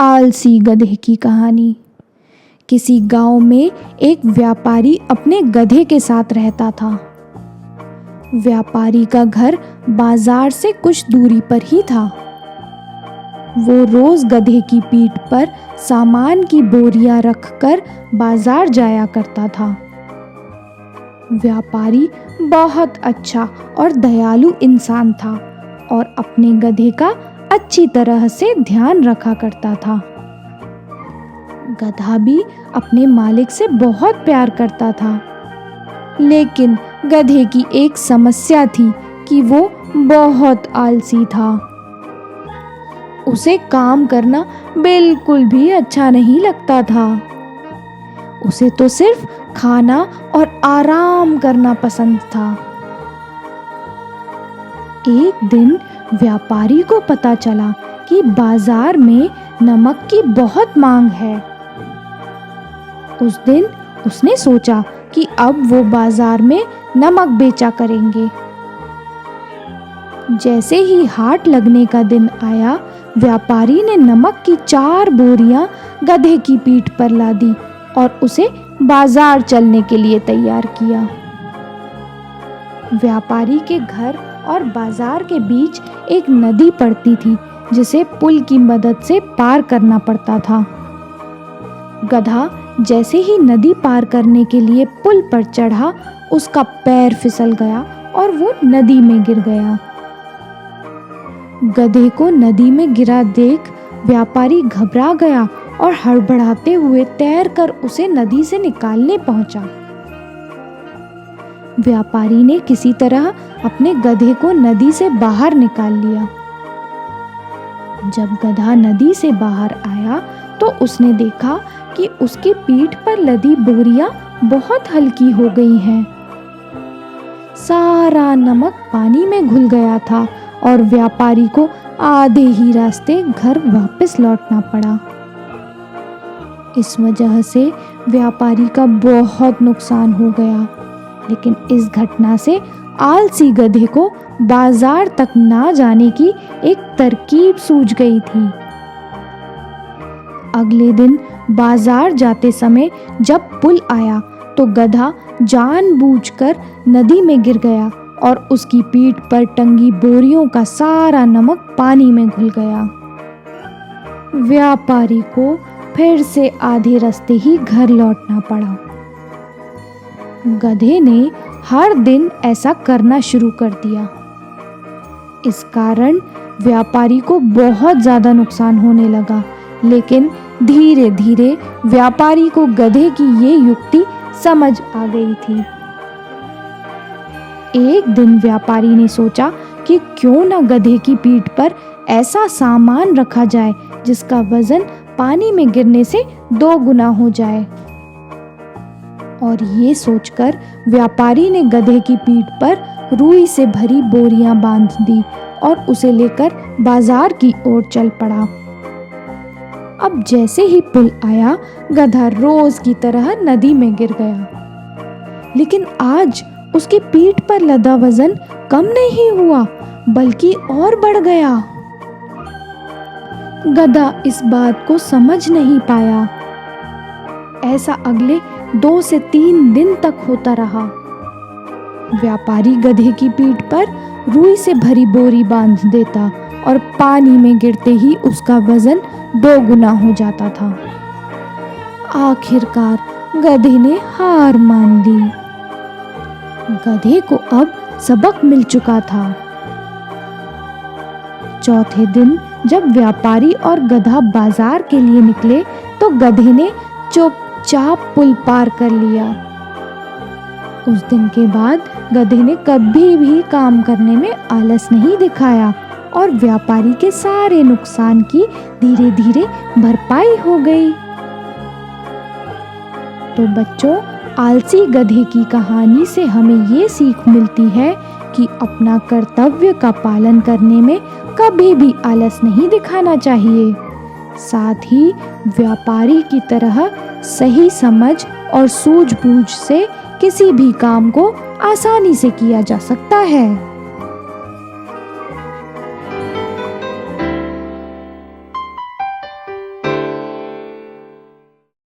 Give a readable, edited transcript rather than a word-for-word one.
आलसी गधे की कहानी। किसी गांव में एक व्यापारी अपने गधे के साथ रहता था। व्यापारी का घर बाजार से कुछ दूरी पर ही था। वो रोज गधे की पीठ पर सामान की बोरियां रखकर बाजार जाया करता था। व्यापारी बहुत अच्छा और दयालु इंसान था और अपने गधे का अच्छी तरह से ध्यान रखा करता था। गधा भी अपने मालिक से बहुत प्यार करता था, लेकिन गधे की एक समस्या थी कि वो बहुत आलसी था। उसे काम करना बिल्कुल भी अच्छा नहीं लगता था। उसे तो सिर्फ खाना और आराम करना पसंद था। एक दिन व्यापारी को पता चला कि बाजार में नमक की बहुत मांग है। उस दिन उसने सोचा कि अब वो बाजार में नमक बेचा करेंगे। जैसे ही हाट लगने का दिन आया, व्यापारी ने नमक की 4 बोरियां गधे की पीठ पर लादी और उसे बाजार चलने के लिए तैयार किया। व्यापारी के घर और बाजार के बीच एक नदी पड़ती थी, जिसे पुल की मदद से पार करना पड़ता था। गधा जैसे ही नदी पार करने के लिए पुल पर चढ़ा, उसका पैर फिसल गया और वो नदी में गिर गया। गधे को नदी में गिरा देख व्यापारी घबरा गया और हड़बड़ाते हुए तैरकर उसे नदी से निकालने पहुंचा। व्यापारी ने किसी तरह अपने गधे को नदी से बाहर निकाल लिया। जब गधा नदी से बाहर आया तो उसने देखा कि उसकी पीठ पर लदी बोरियां बहुत हल्की हो गई हैं। सारा नमक पानी में घुल गया था और व्यापारी को आधे ही रास्ते घर वापस लौटना पड़ा। इस वजह से व्यापारी का बहुत नुकसान हो गया, लेकिन इस घटना से आलसी गधे को बाजार तक ना जाने की एक तरकीब सूझ गई थी। अगले दिन बाजार जाते समय जब पुल आया तो गधा जानबूझकर नदी में गिर गया और उसकी पीठ पर टंगी बोरियों का सारा नमक पानी में घुल गया। व्यापारी को फिर से आधे रास्ते ही घर लौटना पड़ा। गधे ने हर दिन ऐसा करना शुरू कर दिया। इस कारण व्यापारी को बहुत ज़्यादा नुकसान होने लगा, लेकिन धीरे धीरे व्यापारी को गधे की ये युक्ति समझ आ गई थी। एक दिन व्यापारी ने सोचा कि क्यों न गधे की पीठ पर ऐसा सामान रखा जाए जिसका वजन पानी में गिरने से 2 गुना हो जाए। और ये सोचकर व्यापारी ने गधे की पीठ पर रुई से भरी बोरियां बांध दी और उसे लेकर बाजार की ओर चल पड़ा। अब जैसे ही पुल आया, गधा रोज की तरह नदी में गिर गया, लेकिन आज उसकी पीठ पर लदा वजन कम नहीं हुआ बल्कि और बढ़ गया। गधा इस बात को समझ नहीं पाया। ऐसा अगले 2 से 3 दिन तक होता रहा। व्यापारी गधे की पीठ पर रुई से भरी बोरी बांध देता और पानी में गिरते ही उसका वजन 2 गुना हो जाता था। आखिरकार गधे ने हार मान ली। गधे को अब सबक मिल चुका था। चौथे दिन जब व्यापारी और गधा बाजार के लिए निकले तो गधे ने चुपचाप पुल पार कर लिया। उस दिन के बाद गधे ने कभी भी काम करने में आलस नहीं दिखाया और व्यापारी के सारे नुकसान की धीरे धीरे भरपाई हो गई। तो बच्चों, आलसी गधे की कहानी से हमें ये सीख मिलती है कि अपना कर्तव्य का पालन करने में कभी भी आलस नहीं दिखाना चाहिए। साथ ही व्यापारी की तरह सही समझ और सूझबूझ से किसी भी काम को आसानी से किया जा सकता है।